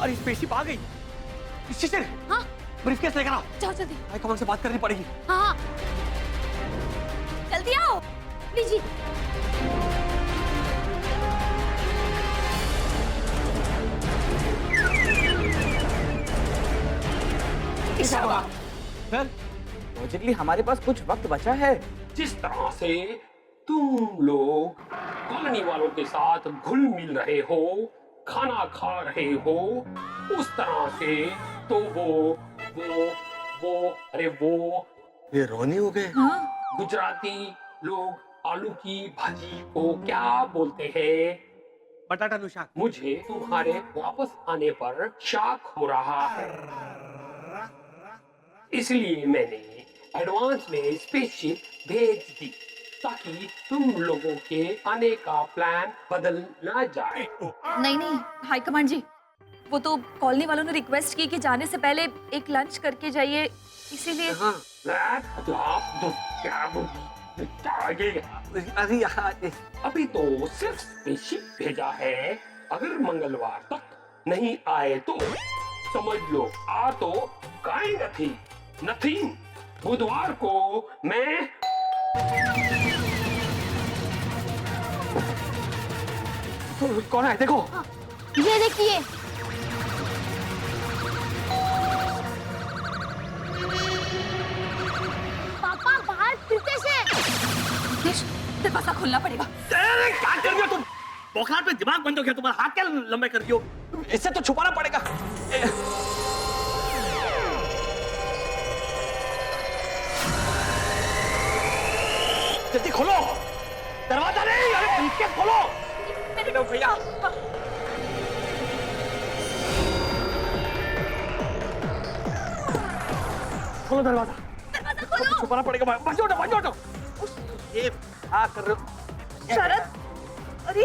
अरे स्पेसशिप आ गई। शिशिर, हाँ ब्रीफकेस लेकर आओ। जाओ जल्दी। हाई कमांड से बात करनी पड़ेगी। हाँ जल्दी आओ। लीजिए। सर, लॉजिकली हमारे पास कुछ वक्त बचा है। जिस तरह से तुम लोग कॉलोनी वालों के साथ घुल मिल रहे हो, खाना खा रहे हो, उस तरह से तो वो ये रोनी हो गए। हाँ गुजराती लोग आलू की भाजी को क्या बोलते हैं? बटाटा नु शाक। मुझे तुम्हारे वापस आने पर शक हो रहा है, इसलिए मैंने एडवांस में स्पेसशिप भेज दी ताकि तुम लोगों के आने का प्लान बदल ना जाए। नहीं नहीं हाई कमांड जी, वो तो कॉलोनी वालों ने रिक्वेस्ट की कि जाने से पहले एक लंच करके जाइए, इसीलिए। हाँ। अरे अभी तो सिर्फ स्पेसशिप भेजा है, अगर मंगलवार तक नहीं आए तो समझ लो आ तो काई नथिंग। बुधवार को मैं कौन है देखो। ये देखिए। पापा बाहर फिरते से। रितेश, दरवाजा खोलना पड़ेगा। अरे क्या कर रही हो तुम? बौखलाहट पे दिमाग बंद हो गया तुम्हारा। हाथ क्या लंबे कर रही हो? इससे तो छुपाना पड़ेगा। जल्दी खोलो, दरवाजा नहीं। अरे ब्रीफकेस खोलो। मेरे भैया खोलो दरवाजा। दरवाजा खोलो। छुपाना पड़ेगा। बचो। ये क्या कर रहे हो? शरद, अरे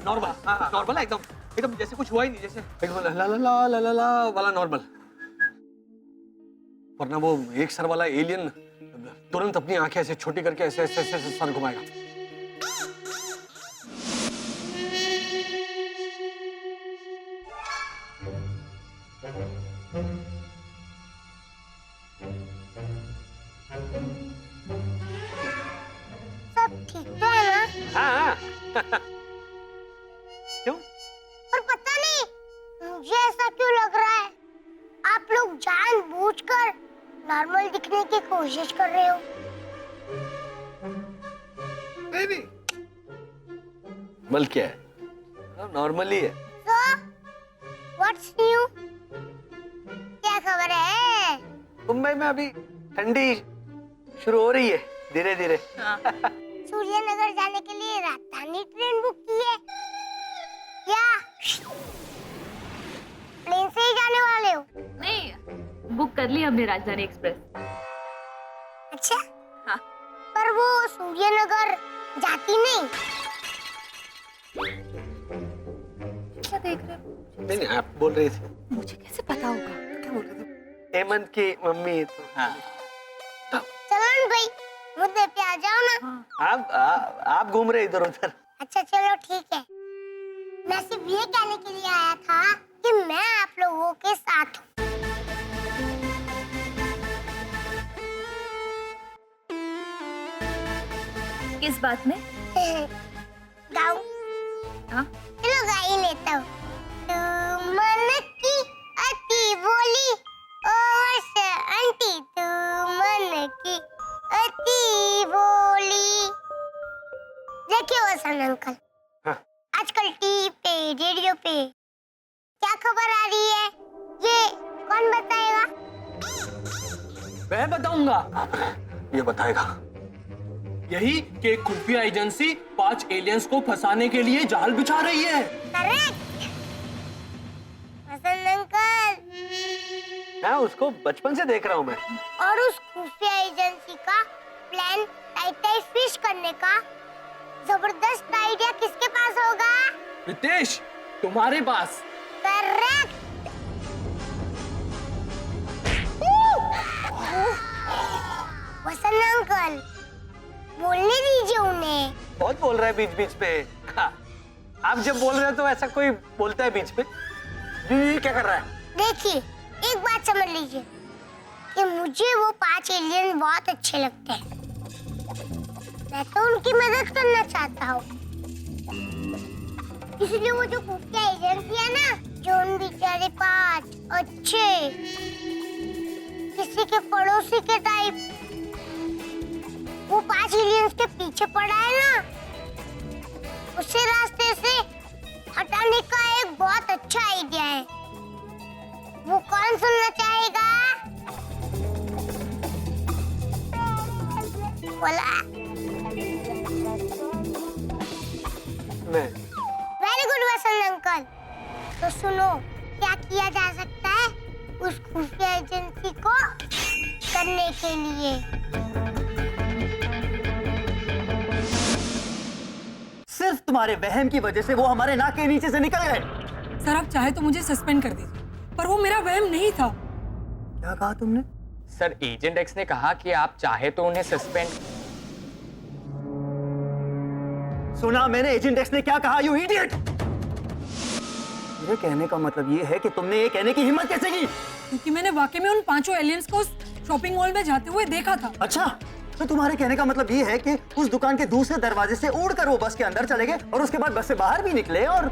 नॉर्मल है एकदम जैसे कुछ हुआ ही नहीं, जैसे एकदम ला वाला नॉर्मल। वरना वो एक सर वाला एलियन तुरंत अपनी आंखें ऐसे छोटी करके ऐसे सर घुमाएगा। सब ठीक तो है ना? हाँ। क्यों? और पता नहीं मुझे ऐसा क्यों लग रहा है, आप लोग जानबूझकर नॉर्मल दिखने की कोशिश कर रहे हो। नहीं बल्कि है नॉर्मल ही है। So, what's new? क्या खबर है? मुंबई में अभी ठंडी शुरू हो रही है धीरे धीरे। सूर्यनगर जाने के लिए राजधानी ट्रेन बुक की है क्या? प्लेन से ही जाने वाले हो? नहीं, बुक कर ली हमने राजधानी एक्सप्रेस। अच्छा। हाँ। पर वो सूर्यनगर जाती नहीं। क्या देख रहे हो? नहीं आप बोल रही थी। मुझे कैसे पता होगा? क्या बोल रहे थे? हेमंत की मम्मी तो। हाँ। चलो भाई, मुद्दे पे आ जाओ ना। आप घूम रहे इधर उधर। अच्छा चलो ठीक है, मैं सिर्फ ये कहने के लिए आया था कि मैं आप लोगों के साथ हूँ। किस बात में? गाऊं? हाँ? चलो गा ही लेता हूँ। तू मन की अति बोली, ओ वर्षा आंटी तू मन की अति बोली। देखिए वसंत अंकल, हाँ। आजकल टीवी पे रेडियो पे क्या खबर आ रही है, ये कौन बताएगा? मैं बताऊंगा। ये बताएगा। यही कि खुफिया एजेंसी 5 एलियंस को फंसाने के लिए जाल बिछा रही है। करेक्ट वसंत अंकल। मैं उसको बचपन से देख रहा हूँ मैं। और उस खुफिया एजेंसी का प्लान टाइट फिश करने का जबरदस्त आइडिया किसके पास होगा? रितेश, तुम्हारे पास। करेक्ट। वसंत अंकल, बोलने दीजिए उन्हें। बहुत बोल रहा है बीच बीच में। हाँ, आप जब बोल रहे हो तो ऐसा कोई बोलता है बीच में। ये क्या कर रहा है? देखिए, एक बात समझ लीजिए कि मुझे वो 5 एलियन बहुत अच्छे लगते हैं। मैं तो उनकी मदद करना चाहता हूँ, इसलिए वो जो खुफिया एजेंसी है ना, जो उन बेचारे 5 अच्छे किसी के पड़ोसी के टाइप वो 5 एलियंस के पीछे पड़ा है ना, उसे रास्ते से हटाने का एक बहुत अच्छा आइडिया है। वो कौन सुनना चाहेगा? बोला। मैं। वेरी गुड वसंत अंकल। तो सुनो, क्या किया जा सकता है उस खुफिया एजेंसी को करने के लिए? सिर्फ तुम्हारे वहम की वजह से वो हमारे नाक के नीचे से निकल गए। सर आप चाहे तो मुझे सस्पेंड कर दीजिए, पर वो मेरा वहम नहीं था। क्या कहा तुमने? सर एजेंट एक्स ने कहा कि आप चाहे तो उन्हें सस्पेंड। सुना मैंने एजेंट एक्स ने क्या कहा, यू इडियट। मेरे कहने का मतलब ये है कि तुमने ये कहने की हिम्मत कैसे की? क्योंकि मैंने वाकई में उन 5 एलियंस को उस शॉपिंग मॉल में जाते हुए देखा था। अच्छा, तो तुम्हारे कहने का मतलब ये है कि उस दुकान के दूसरे दरवाजे से उड़कर वो बस के अंदर चले गए और उसके बाद बस से बाहर भी निकले और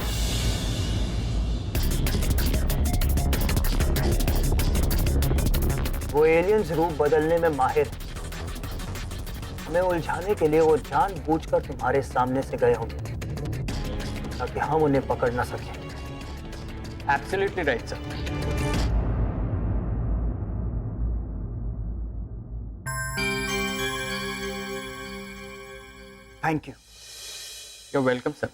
वो एलियंस रूप बदलने में माहिर, हमें उलझाने के लिए वो जानबूझकर तुम्हारे सामने से गए होंगे ताकि हम उन्हें पकड़ ना सकें। Absolutely right sir. Thank you. You are welcome sir.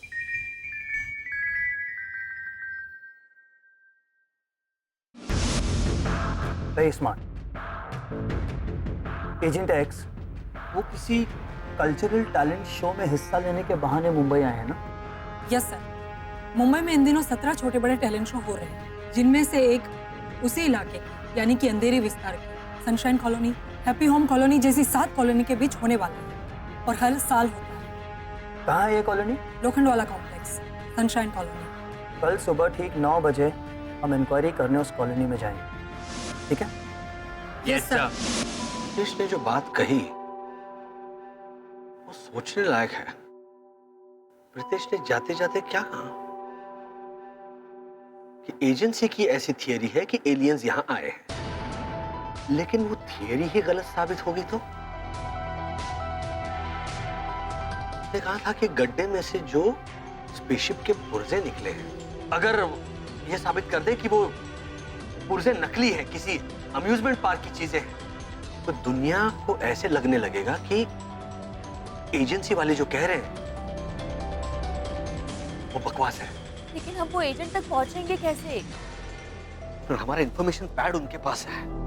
Very smart. Agent x वो किसी कल्चरल टैलेंट शो में हिस्सा लेने के बहाने मुंबई आए हैं ना? यस सर, मुंबई में इन दिनों 17 छोटे बड़े टैलेंट शो हो रहे हैं, जिनमें से एक उसी इलाके की यानी कि अंधेरी विस्तार की sunshine colony, happy home colony जैसी 7 कॉलोनी के बीच होने वाला है और हर साल होता है। कहाँ है ये colony? Lokhandwala complex, sunshine colony. कल सुबह ठीक 9 बजे हम इंक्वायरी करने उस कॉलोनी में जाएंगे, ठीक है? Yes sir. प्रीतेश ने जो बात कही वो सोचने लायक है। प्रीतेश ने जाते जाते क्या कहा कि एजेंसी की ऐसी थियरी है कि एलियंस यहां आए हैं, लेकिन वो थियरी ही गलत साबित होगी तो? उसने कहा था कि गड्ढे में से जो स्पेसशिप के पुर्जे निकले हैं, अगर ये साबित कर दे कि वो पुर्जे नकली हैं, किसी अम्यूजमेंट पार्क की चीजें हैं, तो दुनिया को ऐसे लगने लगेगा कि एजेंसी वाले जो कह रहे हैं वो बकवास है। लेकिन हम वो एजेंट तक पहुंचेंगे कैसे? और हमारा इंफॉर्मेशन पैड उनके पास है।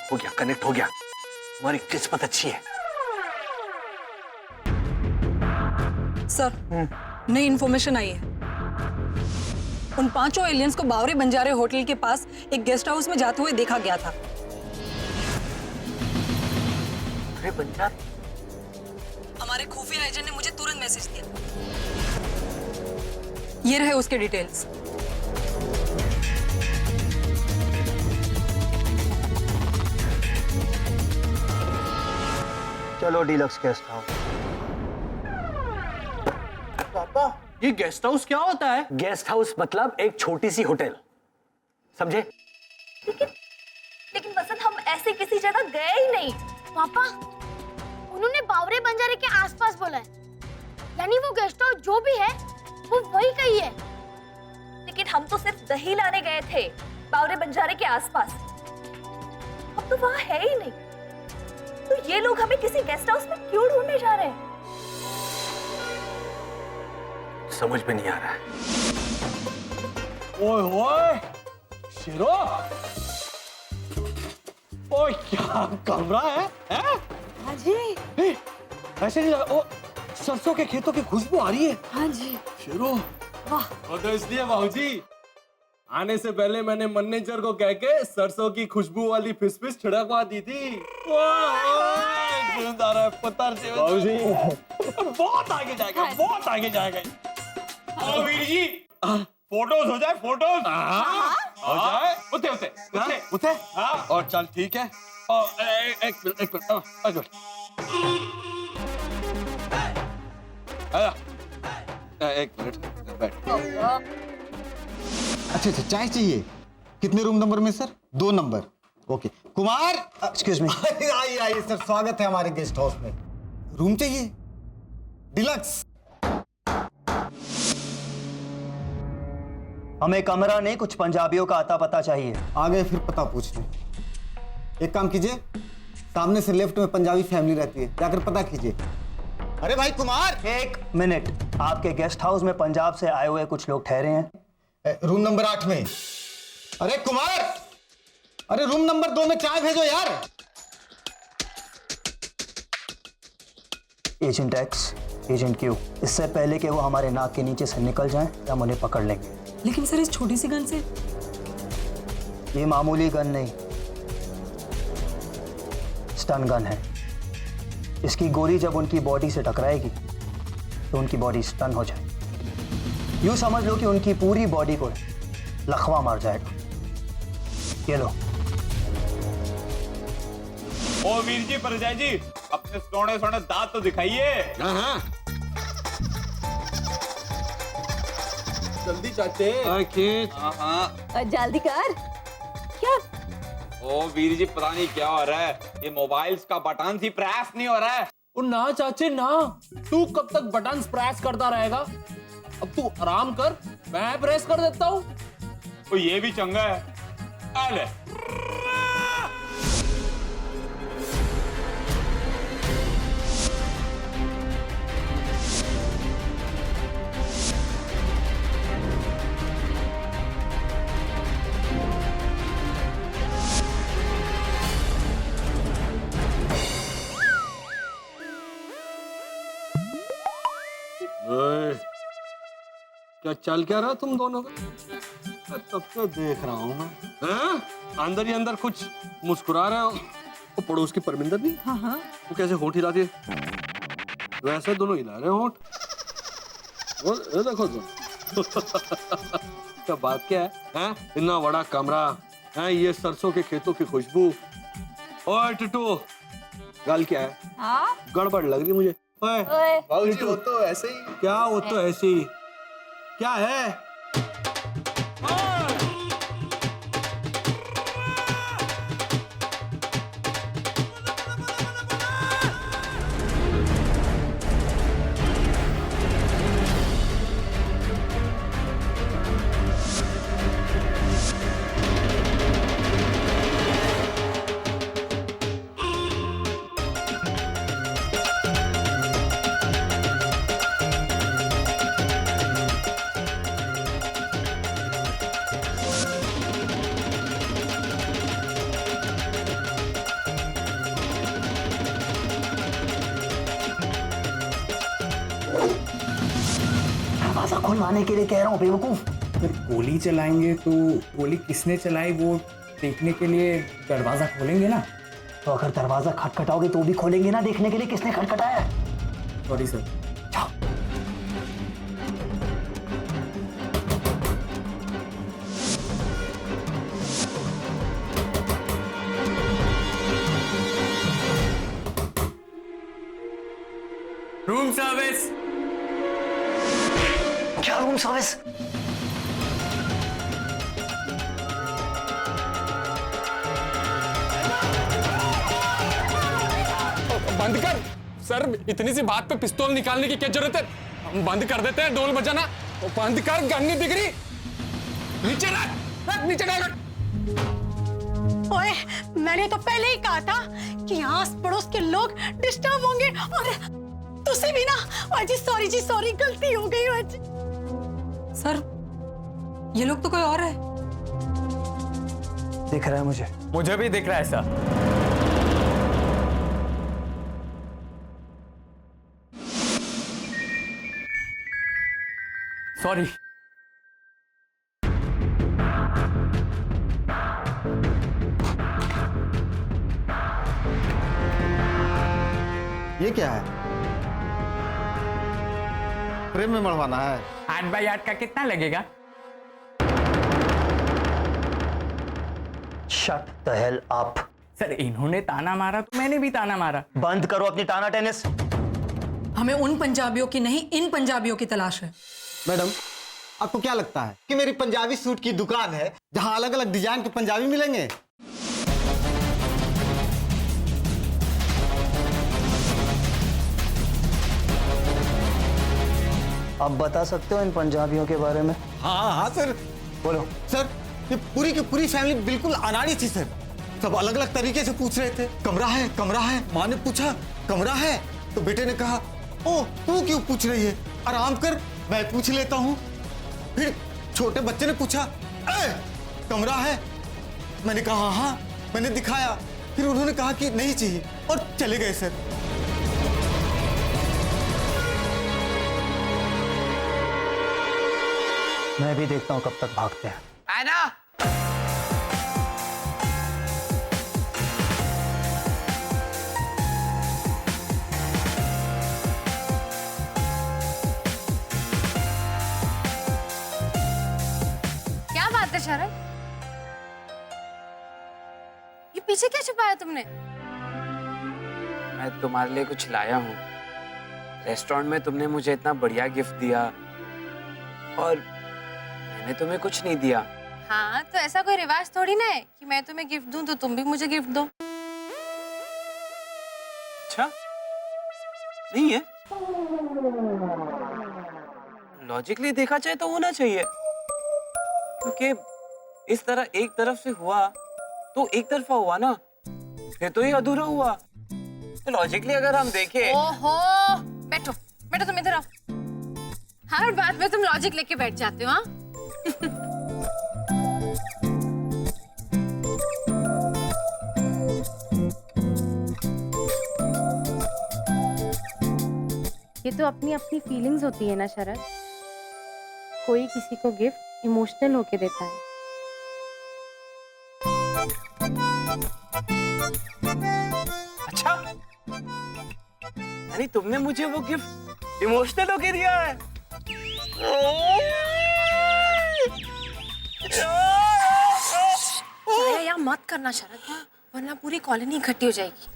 हो गया, कनेक्ट हो गया। हमारी किस्मत अच्छी है। सर, नई इन्फॉर्मेशन आई है। उन 5 एलियंस को बावरे बंजारे होटल के पास एक गेस्ट हाउस में जाते हुए देखा गया था। अरे बंजारे, हमारे खुफिया एजेंट ने मुझे तुरंत मैसेज दिया। ये रहे उसके डिटेल्स। चलो डीलक्स गेस्ट हाउस। पापा, ये गेस्ट हाउस क्या होता है? गेस्ट हाउस मतलब एक छोटी सी होटल, समझे? लेकिन वसंत, हम ऐसे किसी जगह गए ही नहीं। पापा, उन्होंने बावरे बंजारे के आसपास बोला है, यानी वो गेस्ट हाउस जो भी है वो वही कही है। लेकिन हम तो सिर्फ दही लाने गए थे बावरे बंजारे के आसपास, हम तो वहाँ है ही नहीं। तो ये लोग हमें किसी गेस्ट हाउस में क्यों ढूंढने जा रहे हैं? समझ में नहीं आ रहा है। ओए ओए, शेरो, ओए क्या कमरा है? हाँ जी। ऐसे नहीं ओ, सरसों के खेतों की खुशबू आ रही है। हाँ जी। शेरो, वाह। और तो इसलिए बाबूजी आने से पहले मैंने मैनेजर को कह के सरसों की खुशबू वाली फिस छिड़कवा दी थी। बाबूजी बहुत आगे जाएगा, बहुत आगे जाएगा। ओ वीर जी, फोटोज हो जाए, फोटोज हो जाए। उठे उठे उठे उठे। हाँ और चल ठीक है। एक मिनट एक मिनट बैठ। अच्छा अच्छा, चाय चाहिए? कितने रूम नंबर में sir? 2 number. Okay Kumar, excuse me. आइए आइए सर, स्वागत है हमारे गेस्ट हाउस में। रूम चाहिए? डिलक्स। हमें कमरा नहीं, कुछ पंजाबियों का आता पता चाहिए। आ गए फिर पता पूछने। एक काम कीजिए, सामने से लेफ्ट में पंजाबी फैमिली रहती है, जाकर पता कीजिए। अरे भाई कुमार, 1 मिनट। आपके गेस्ट हाउस में पंजाब से आए हुए कुछ लोग ठहरे हैं। रूम नंबर 8 में। अरे कुमार, अरे रूम नंबर 2 में चाय भेजो यार। एजेंट एक्स, एजेंट क्यू, इससे पहले कि वो हमारे नाक के नीचे से निकल जाएं, हम उन्हें पकड़ लेंगे। लेकिन सर इस छोटी सी गन से ये मामूली गन नहीं, स्टन गन है। इसकी गोली जब उनकी बॉडी से टकराएगी तो उनकी बॉडी स्टन हो जाए। यूं समझ लो कि उनकी पूरी बॉडी को लखवा मार जाएगा। ये लो। ओ वीर जी, परजाई जी, अपने सोने सोने दांत तो दिखाइए। हाँ जल्दी चाचे। हाँ जल्दी कर। क्या? ओ वीर जी, पता नहीं क्या हो रहा है, ये मोबाइल्स का बटन ही प्रेस नहीं हो रहा है। ओ ना चाचे ना, तू कब तक बटन प्रेस करता रहेगा? अब तू आराम कर, मैं प्रेस कर देता हूँ। तो ये भी चंगा है। अरे क्या चल क्या रहा तुम दोनों का? तब तो देख रहा हूँ मैं। हाँ? अंदर ही अंदर कुछ मुस्कुरा रहे हो। वो पड़ोस की परमिंदर भी, हाँ हाँ, वो कैसे होठ हिलाती है, वैसे दोनों हिला रहे होठ। ये देखो तुम। क्या बात क्या है? हैं? इतना बड़ा कमरा है, ये सरसों के खेतों की खुशबू। ओए टिटू, गल क्या है? हाँ? गड़बड़ लग रही मुझे। ओए बाबूजी, वो तो ऐसे ही। क्या, वो तो ऐसी क्या है? दरवाजा खुलवाने के लिए कह रहा हूँ बेवकूफ। जब गोली चलाएंगे तो गोली किसने चलाई वो देखने के लिए दरवाजा खोलेंगे ना। तो अगर दरवाजा खटखटाओगे तो भी खोलेंगे ना, देखने के लिए किसने खटखटाया है। Sorry sir. जाओ। Room service. क्या रूम सर्विस? बंद कर सर, इतनी सी बात पे पिस्तौल निकालने की क्या जरूरत है? हम बंद कर देते हैं ढोल बजाना। तो बंद कर, गन नहीं दिख रही। नीचे रख, नीचे रख। ओए, मैंने तो पहले ही कहा था कि आस पड़ोस के लोग डिस्टर्ब होंगे और तुझसे भी ना। और जी सॉरी, गलती हो गई आज। सर, ये लोग तो कोई और है। दिख रहा है मुझे। मुझे भी दिख रहा है सर। सॉरी। ये क्या है? फ्रेम में मढ़वाना है? 8 बाई 8 का कितना लगेगा? Shut the hell up. Sir इन्होंने ताना मारा तो मैंने भी ताना मारा। बंद करो अपनी ताना टेनिस। हमें उन पंजाबियों की नहीं, इन पंजाबियों की तलाश है। मैडम, आपको क्या लगता है कि मेरी पंजाबी सूट की दुकान है जहां अलग अलग डिजाइन के पंजाबी मिलेंगे? आप बता सकते हो इन पंजाबियों के बारे में? हाँ हाँ सर, बोलो। सर ये पूरी की पूरी फैमिली बिल्कुल अनाड़ी थी सर। सब अलग अलग तरीके से पूछ रहे थे, कमरा है कमरा है। माँ ने पूछा कमरा है तो बेटे ने कहा ओ तू क्यों पूछ रही है, आराम कर मैं पूछ लेता हूँ। फिर छोटे बच्चे ने पूछा ए, कमरा है? मैंने कहा हाँ, मैंने दिखाया। फिर उन्होंने कहा कि नहीं चाहिए और चले गए सर। मैं भी देखता हूँ कब तक भागते हैं। आना। क्या बात है शरद? ये पीछे क्या छुपाया तुमने? मैं तुम्हारे लिए कुछ लाया हूँ। रेस्टोरेंट में तुमने मुझे इतना बढ़िया गिफ्ट दिया और मैंने तुम्हें कुछ नहीं दिया। हाँ तो ऐसा कोई रिवाज थोड़ी ना है कि मैं तुम्हें गिफ्ट दूं तो तुम भी मुझे गिफ्ट दो। अच्छा नहीं है? लॉजिकली देखा जाए तो होना चाहिए, क्योंकि इस तरह एक तरफ से हुआ तो एक तरफा हुआ ना, फिर तो ये अधूरा हुआ। तो लॉजिकली अगर हम देखें। ओहो, बैठो बैठो, तुम इधर आओ। हर बात में तुम लॉजिक लेके बैठ जाते हो। हाँ ये तो अपनी अपनी फीलिंग्स होती है ना शरद। कोई किसी को गिफ्ट इमोशनल होके देता है। अच्छा, यानी तुमने मुझे वो गिफ्ट इमोशनल होके दिया है? या मत करना शरद, वरना पूरी कॉलोनी इकट्ठी हो जाएगी।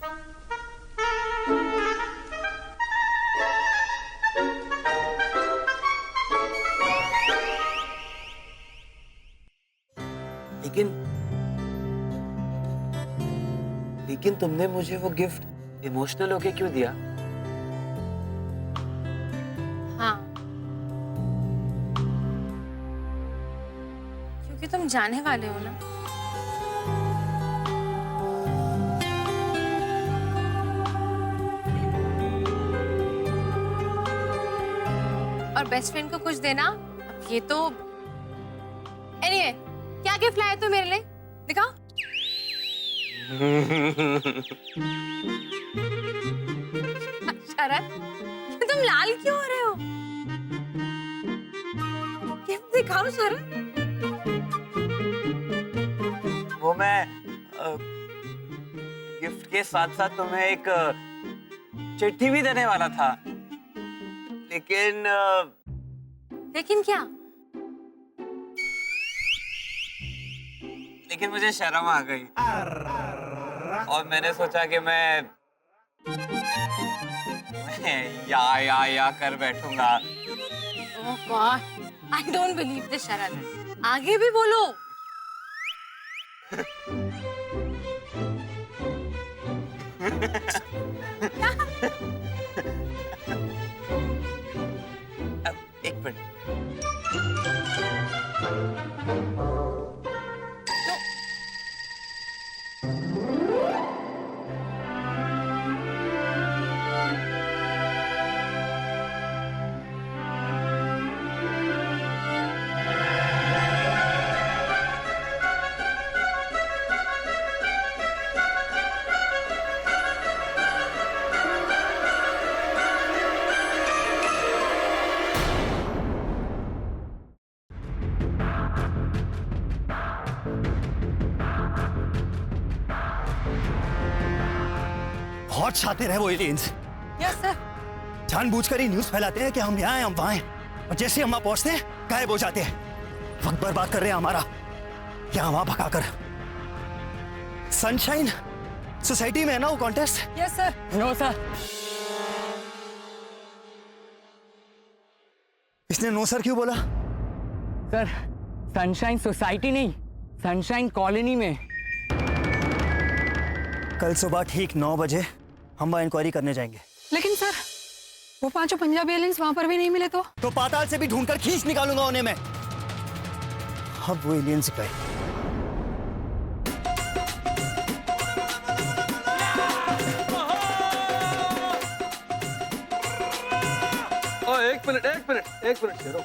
लेकिन तुमने मुझे वो गिफ्ट इमोशनल होके क्यों दिया? हाँ, क्योंकि तुम जाने वाले हो ना। और बेस्ट फ्रेंड को कुछ देना, अब ये तो एनीवे, क्या गिफ्ट लाए तू मेरे लिए? दिखाओ। शरद, तुम लाल क्यों हो रहे हो? गिफ्ट दिखाओ शरद। वो मैं गिफ्ट के साथ साथ तुम्हें एक चिट्ठी भी देने वाला था, लेकिन लेकिन क्या? लेकिन मुझे शर्म आ गई और मैंने सोचा कि मैं या कर बैठूंगा। Oh God, I don't believe this Sharad. आगे भी बोलो। एक मिनट। बहुत शातिर है वो एलियंस। Yes sir. जानबूझकर ही न्यूज फैलाते हैं कि हम यहाँ हैं, हम वहाँ हैं, और जैसे हम वहाँ पहुंचते हैं गायब हो जाते हैं। वक्त बर्बाद कर रहे हैं हमारा यहाँ वहाँ भगाकर। सनशाइन सोसाइटी में है ना वो contest? Yes sir. No sir. इसने नो सर क्यों बोला? सर सनशाइन सोसाइटी नहीं, सनशाइन कॉलोनी में। कल सुबह ठीक 9 बजे हम वहाँ इंक्वायरी करने जाएंगे। लेकिन सर वो 5 पंजाबी एलियंस वहां पर भी नहीं मिले तो पाताल से भी ढूंढकर खींच निकालूंगा उन्हें मैं। अब वो एलियंस गए। एक मिनट शेरो।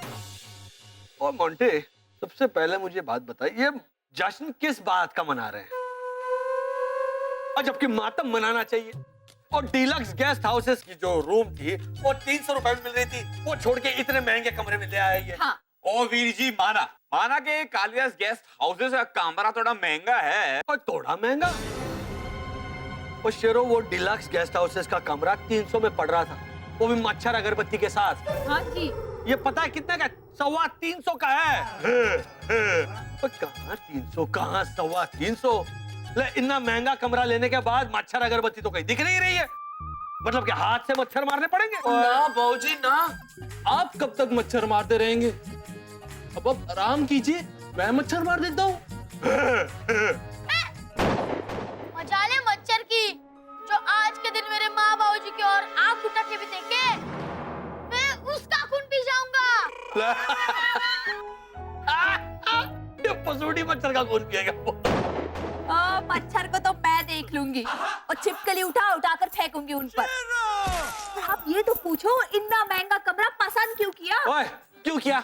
और मोंटे, सबसे पहले मुझे बात बताइए, ये जश्न किस बात का मना रहे हैं? और जबकि मातम मनाना चाहिए। और डीलक्स गेस्ट हाउसेस की जो रूम थी वो 300 रुपए में मिल रही थी, वो छोड़ के इतने महंगे कमरे में ले आए ये। हाँ। ओ वीर जी माना के कालिदास गेस्ट हाउसेस का कमरा थोड़ा महंगा है। और थोड़ा महंगा? और शेरो, वो डीलक्स गेस्ट हाउसेस का कमरा 300 में पड़ रहा था, वो भी मच्छर अगरबत्ती के साथ। हाँ जी। ये पता है कितने का? 325 का है। तो कहाँ 300, कहाँ 325? ले, इतना महंगा कमरा लेने के बाद मच्छर अगरबत्ती तो कहीं दिख नहीं रही है। मतलब कि हाथ से मच्छर मारने पड़ेंगे? ना बाबूजी ना, आप कब तक मच्छर मारते रहेंगे? अब आराम कीजिए, मैं मच्छर मार देता हूँ। मजा ले मच्छर की, जो आज के दिन मेरे माँ बाबूजी की और आँख उठा के भी देखे, मैं उसका खून पी जाऊंगा। ये पसूड़ी मच्छर का खून पिएगा। मच्छर को तो मैं देख लूंगी और छिपकली उठा कर फेंकूंगी उन पर। आप ये तो पूछो, इतना महंगा कमरा पसंद क्यों किया? ओए, क्यों किया?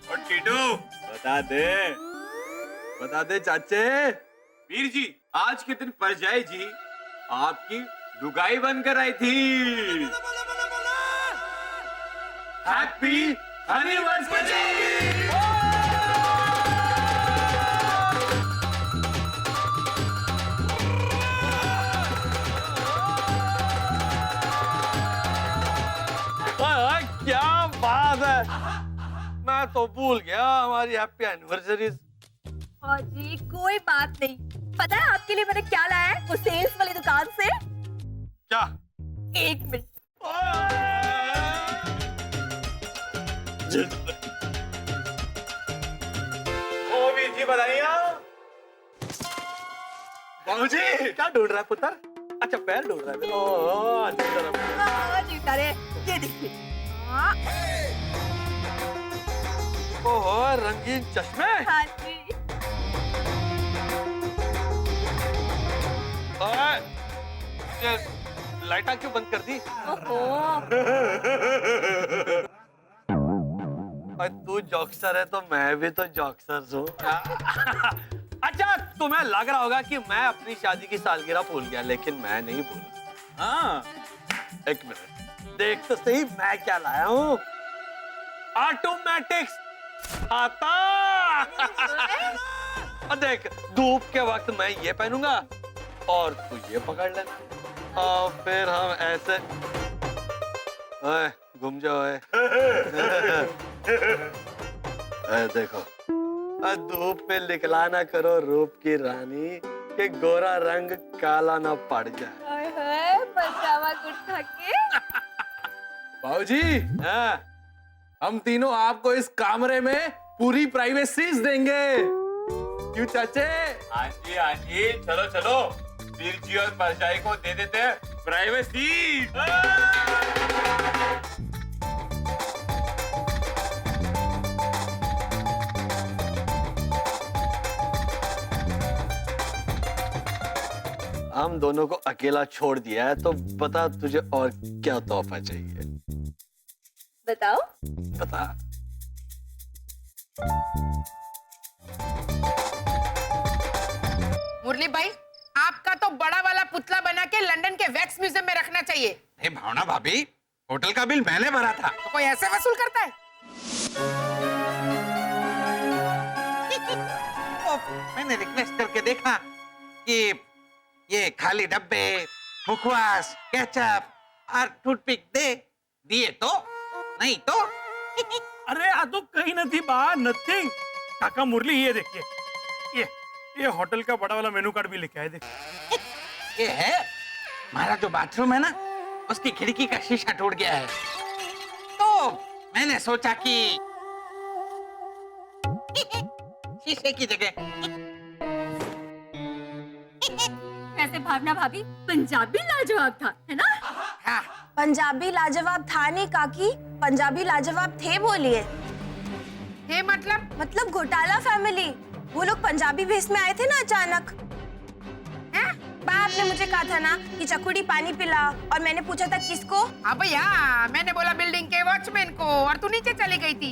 और टीटू बता दे चाचे। वीर जी, आज के दिन परजाई जी आपकी लुगाई बनकर आई थी। Happy anniversary. क्या बात है, मैं तो भूल गया हमारी हैप्पी एनिवर्सरी। हाँ जी, कोई बात नहीं। पता है आपके लिए मैंने क्या लाया है वो सेल्स वाली दुकान से? क्या? 1 मिनट। ओ वीर जी बताइए। बाबूजी क्या ढूंढ रहा है पुत्र? अच्छा पैर ढूंढ रहा है। ओह जी तारे, ये देखिए। ओहो, रंगीन चश्मे। हाँ जी। ये लाइटा क्यों बंद कर दी? तू जॉक्सर है तो मैं भी तो जॉक्सर हूँ। अच्छा, तुम्हें लग रहा होगा कि मैं अपनी शादी की सालगिरह भूल गया, लेकिन मैं नहीं भूला। हाँ, एक मिनट देख तो सही मैं क्या लाया हूँ। ऑटोमेटिक्स आता। और देख, धूप के वक्त मैं ये पहनूंगा और तू ये पकड़ लेना, और फिर हम ऐसे घूम जाओ। देखो, धूप में लिखला ना करो रूप की रानी कि गोरा रंग काला ना पड़ जाए। पजामा कुर्ता के। बाबूजी, हम तीनों आपको इस कमरे में पूरी प्राइवेसीज देंगे। क्यों चाचे? हाँ जी, चलो चलो, वीर जी और परजाई को दे देते हैं प्राइवेसी। हम दोनों को अकेला छोड़ दिया है, तो बता तुझे और क्या तोहफा चाहिए? बताओ। बता। मुरली भाई, आपका तो बड़ा वाला पुतला बना के लंदन के वैक्स म्यूजियम में रखना चाहिए। भावना भाभी, होटल का बिल मैंने भरा था। तो कोई ऐसे वसूल करता है? मैंने रिक्वेस्ट करके देखा कि ये खाली डब्बे, मुखवास, केचप और टूथपिक दे दिए तो नहीं तो अरे आ तो कहीं नहीं बा, नथिंग। काका मुरली ये देखिए, ये होटल का बड़ा वाला मेनू कार्ड भी लेके आए। देखिए ये है हमारा जो बाथरूम है ना, उसकी खिड़की का शीशा टूट गया है, तो मैंने सोचा कि शीशे की जगह। वैसे भावना भाभी पंजाबी लाजवाब था, है ना? हाँ। पंजाबी लाजवाब था नहीं काकी, पंजाबी लाजवाब थे बोलिए। है मतलब घोटाला फैमिली, वो लोग पंजाबी भेष में आए थे ना अचानक। बा आपने मुझे कहा था ना कि चकुड़ी पानी पिला, और मैंने पूछा था किसको? हाँ भैया, मैंने बोला बिल्डिंग के वॉचमैन को, और तू नीचे चली गई थी।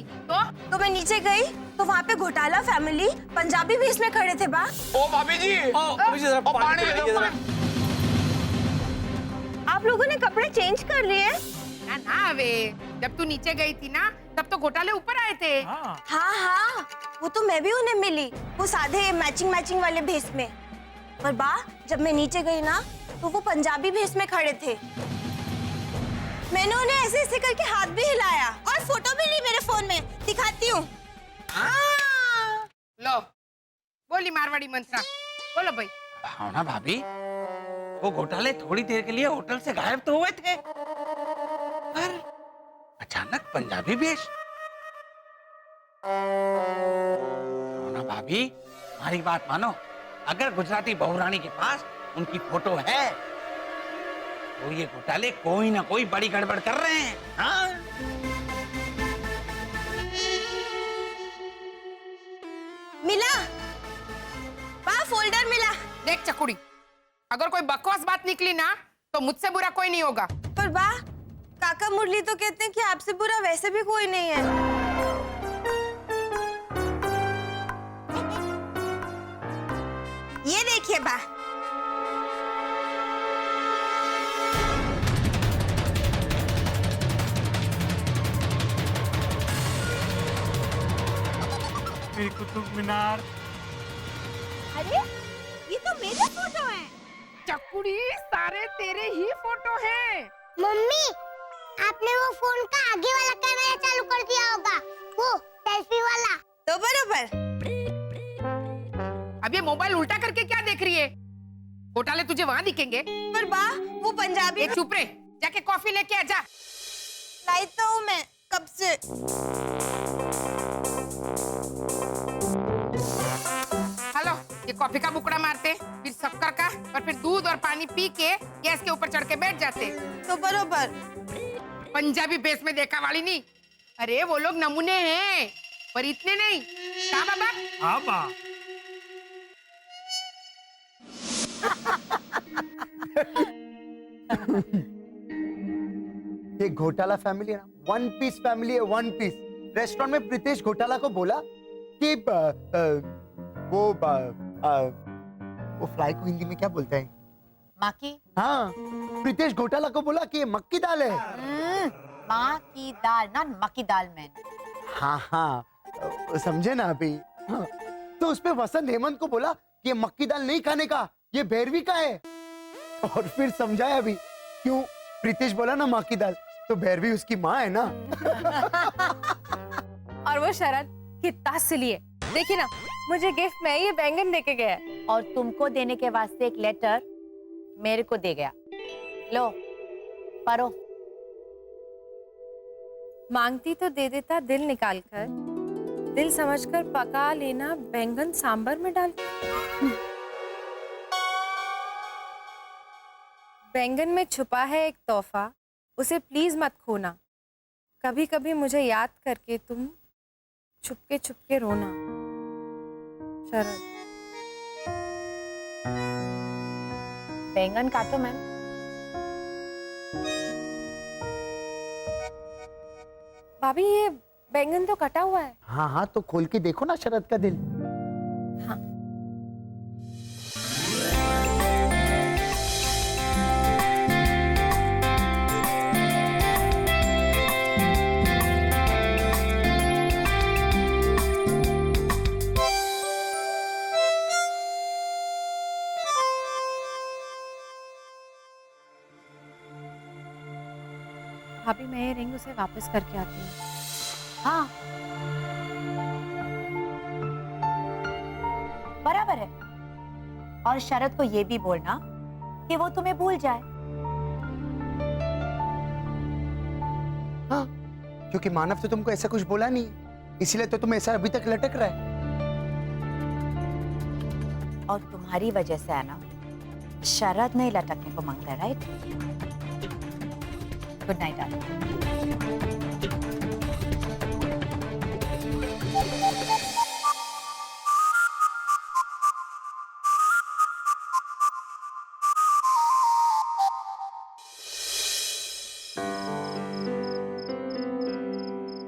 तो मैं नीचे गई तो वहाँ पे घोटाला फैमिली पंजाबी भेष में खड़े थे। बा ओ भाभी जी, जरा पानी दे दीजिए जरा। आप लोगों ने कपड़े चेंज कर लिए? ना वे, जब तू नीचे गई थी ना, तब तो घोटाले ऊपर आए थे। हाँ, वो तो मैं भी उन्हें मिली, वो साधे मैचिंग वाले भेष में। पर बा जब मैं नीचे गई ना, तो वो पंजाबी भेष में खड़े थे। मैंने उन्हें ऐसे करके हाथ भी हिलाया और फोटो भी ली मेरे फोन में, दिखाती हूँ। लो, बोली मारवाड़ी मंत्रा, बोलो भाई। भावना भाभी, वो घोटाले थोड़ी देर के लिए होटल से गायब तो हुए थे, पर अचानक पंजाबी भेष। भावना भाभी, हमारी बात मानो, अगर गुजराती बहुरानी के पास उनकी फोटो है, तो ये घोटाले कोई ना कोई बड़ी गड़बड़ कर रहे हैं। हाँ? मिला, बा फोल्डर मिला। देख चकुड़ी, अगर कोई बकवास बात निकली ना, तो मुझसे बुरा कोई नहीं होगा। पर बा, काका मुरली तो कहते हैं कि आपसे बुरा वैसे भी कोई नहीं है। ये देखिए बा, मेरी कुतुब मीनार। अरे ये तो मेरे फोटो हैं। चकुड़ी, सारे तेरे ही फोटो हैं। मम्मी, आपने वो फोन का आगे वाला कैमरा चालू कर दिया होगा, वो सेल्फी वाला। तो बराबर। अब ये मोबाइल उल्टा करके क्या देख रही है? घोटाले तुझे वहाँ दिखेंगे। पर बा, वो पंजाबी। चुप रहे, जाके कॉफी लेके आ जा। लाई तो हूँ मैं कब से। हेलो, ये कॉफी का बुकड़ा मारते, फिर शक्कर का, और फिर दूध और पानी पी के गैस के ऊपर चढ़ के बैठ जाते। तो बराबर। पंजाबी भेष में देखा वाली नहीं। अरे वो लोग नमूने हैं, पर इतने नहीं। कहा बाबा? हाँ बा। ये घोटाला फैमिली है ना, वन पीस फैमिली है, वन पीस। रेस्टोरेंट में प्रीतेश घोटाला को बोला कि वो फ्लाई को हिंदी में क्या बोलते हैं? माकी। हाँ, प्रीतेश घोटाला को बोला कि ये मक्की दाल है। माँ की दाल ना, मक्की दाल मैन। हाँ, समझे ना अभी। हाँ, तो उस पे वसंत हेमंत को बोला कि ये मक्की दाल नहीं खाने का, ये भैरवी का है। और फिर समझाया अभी क्यों प्रीतेश बोला ना माँ की दाल, तो भैरवी उसकी माँ है ना। और वो शरद कितना सिली है। देखिए ना, मुझे गिफ्ट में ये बैंगन देके गया, और तुमको देने के वास्ते एक लेटर मेरे को दे गया। लो पढ़ो। मांगती तो दे देता दिल निकाल कर, दिल समझकर पका लेना बैंगन सांबर में डाल। बैंगन में छुपा है एक तोहफा, उसे प्लीज मत खोना। कभी कभी मुझे याद करके तुम छुपके छुपके रोना। शरद। बैंगन काटो मैम। भाभी, ये बैंगन तो कटा हुआ है। हाँ, तो खोल के देखो ना शरद का दिल। हाँ। भाभी मैं ये रिंग उसे वापस करके आती हूँ। हाँ, बराबर है। और शरद को ये भी बोलना कि वो तुम्हें भूल जाए। हाँ, क्योंकि मानव तो तुमको ऐसा कुछ बोला नहीं, इसीलिए तो तुम ऐसा अभी तक लटक रहा है। और तुम्हारी वजह से है ना, शरद नहीं लटकने को मांगता है, राइट? Good night darling.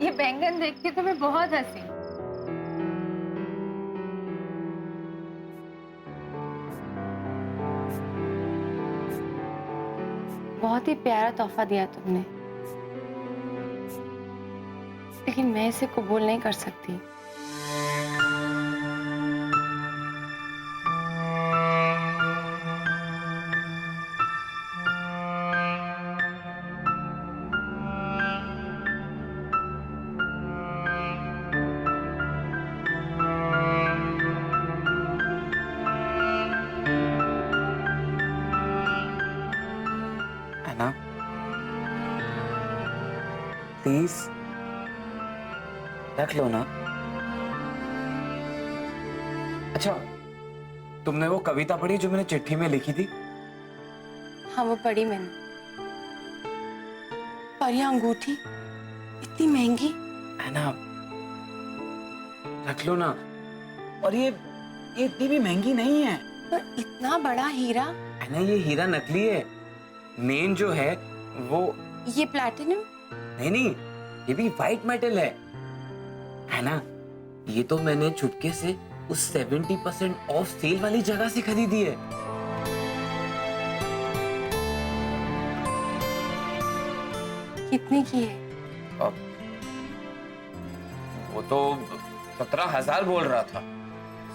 ये बैंगन देख के तो मैं बहुत हंसी। बहुत ही प्यारा तोहफा दिया तुमने, लेकिन मैं इसे कबूल नहीं कर सकती। ना प्लीज रख लो ना। अच्छा, तुमने वो कविता पढ़ी जो मैंने चिट्ठी में लिखी थी? हाँ, वो पढ़ी मैंने। पर ये अंगूठी इतनी महंगी है ना, रख लो ना। और ये इतनी भी महंगी नहीं है। पर इतना बड़ा हीरा है ना, ये हीरा नकली है। मेन जो है वो ये प्लैटिनम। नहीं, ये भी व्हाइट मेटल है ना। ये तो मैंने चुपके से उस 70% ऑफ सेल वाली जगह से खरीदी है। कितने की है? वो तो 17,000 बोल रहा था।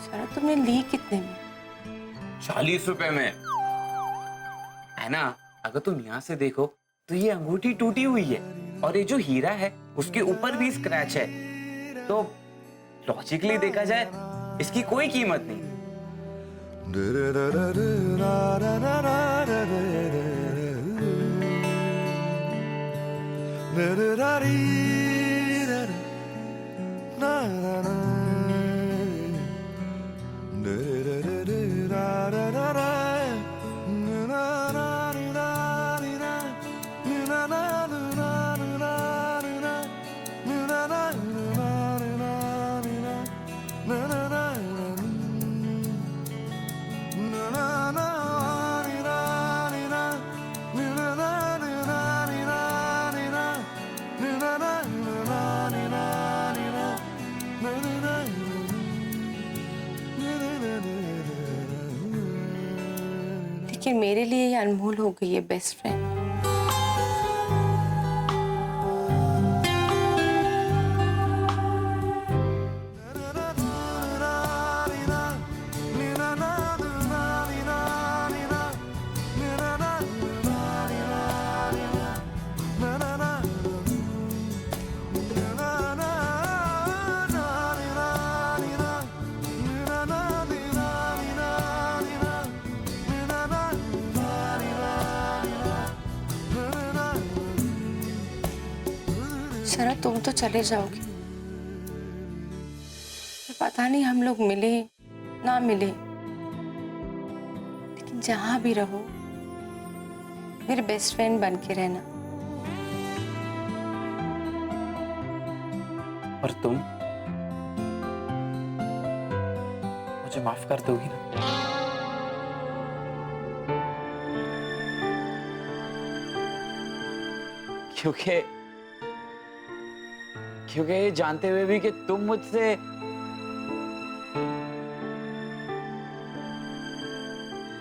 शरद, तुमने ली कितने में? 40 रुपए में। है ना, अगर तुम यहाँ से देखो तो ये अंगूठी टूटी हुई है और ये जो हीरा है उसके ऊपर भी स्क्रैच है। तो लॉजिकली देखा जाए इसकी कोई कीमत नहीं। लेकिन मेरे लिए ये अनमोल हो गई है बेस्ट फ्रेंड। शरद, तुम तो चले जाओगे, पता नहीं हम लोग मिले ना मिले, लेकिन जहां भी रहो मेरे बेस्ट फ्रेंड बन के रहना। और तुम मुझे माफ कर दोगी ना? क्योंकि ये जानते हुए भी कि तुम मुझसे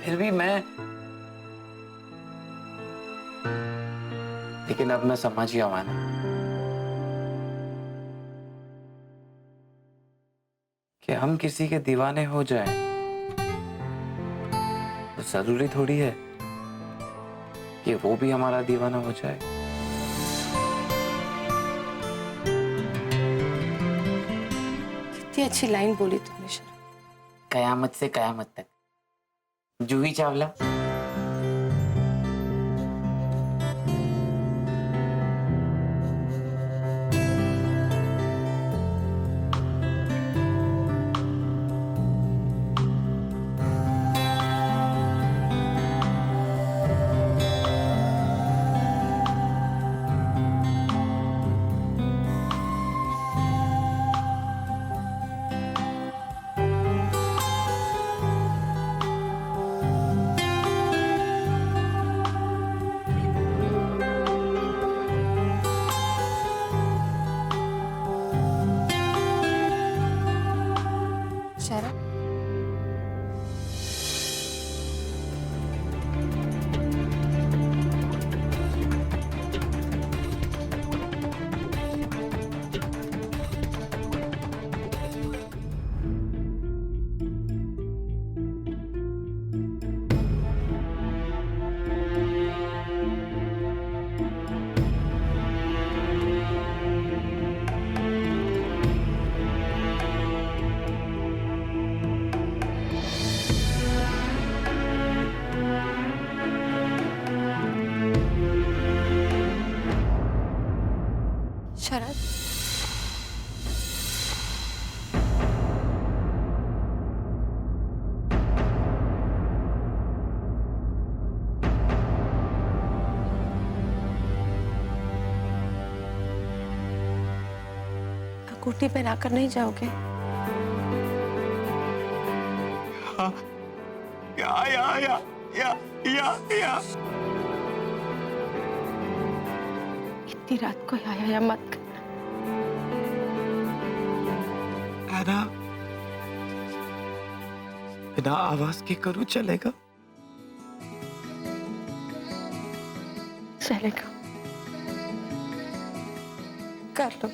फिर भी मैं, लेकिन अब मैं समझ गया माना कि हम किसी के दीवाने हो जाए तो जरूरी थोड़ी है कि वो भी हमारा दीवाना हो जाए। ही अच्छी लाइन बोली तुमने शरण। कयामत से कयामत तक, जूही चावला। शरण, शरण, अंगूठी पहनाकर नहीं जाओगे? हाँ, या। इतनी रात को या मत करना। एना, बिना आवाज के करूं चलेगा? चलेगा, कर लो।